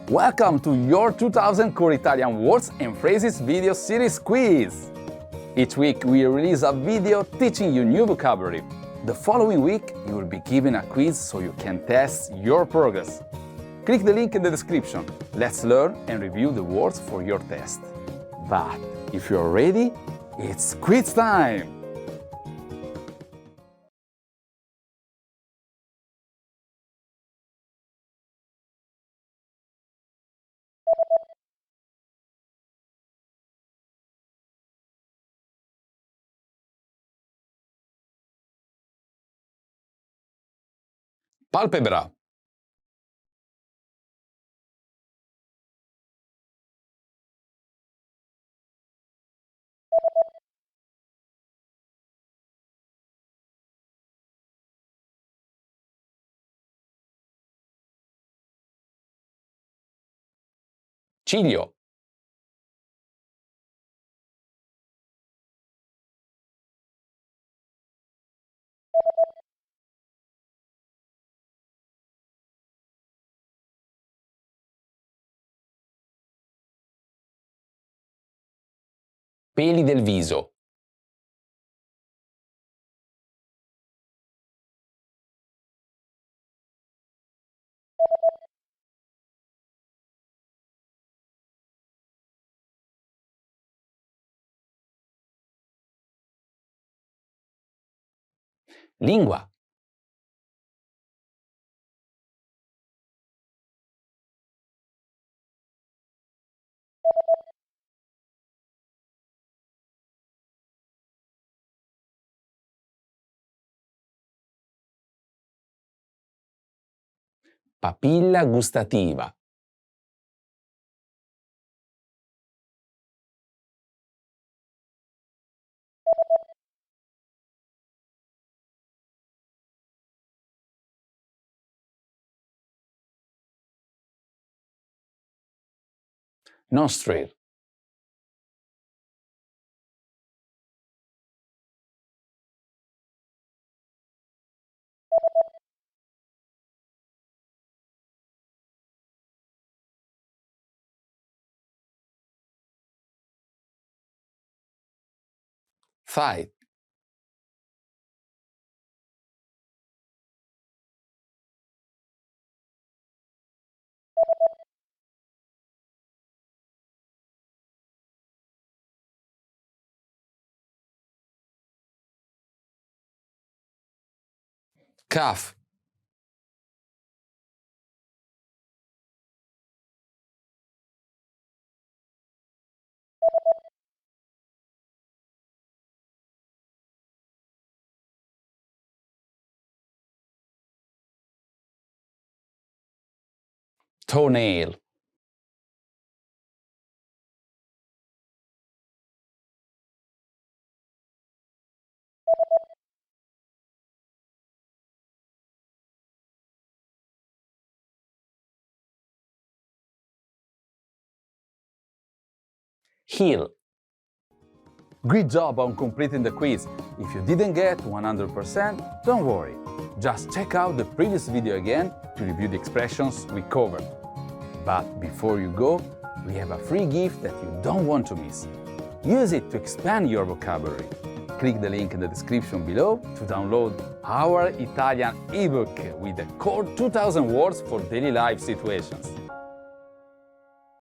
Welcome to your 2000 Core Italian Words and Phrases video series quiz! Each week we release a video teaching you new vocabulary. The following week you will be given a quiz so you can test your progress. Click the link in the description. Let's learn and review the words for your test. But if you're ready, it's quiz time! Palpebra. Ciglio. Peli del viso. Lingua. Papilla gustativa. Nostril. Thigh. Calf. Toenail. Heel. Great job on completing the quiz. If you didn't get 100%, don't worry. Just check out the previous video again to review the expressions we covered. But before you go, we have a free gift that you don't want to miss. Use it to expand your vocabulary. Click the link in the description below to download our Italian ebook with the core 2000 words for daily life situations.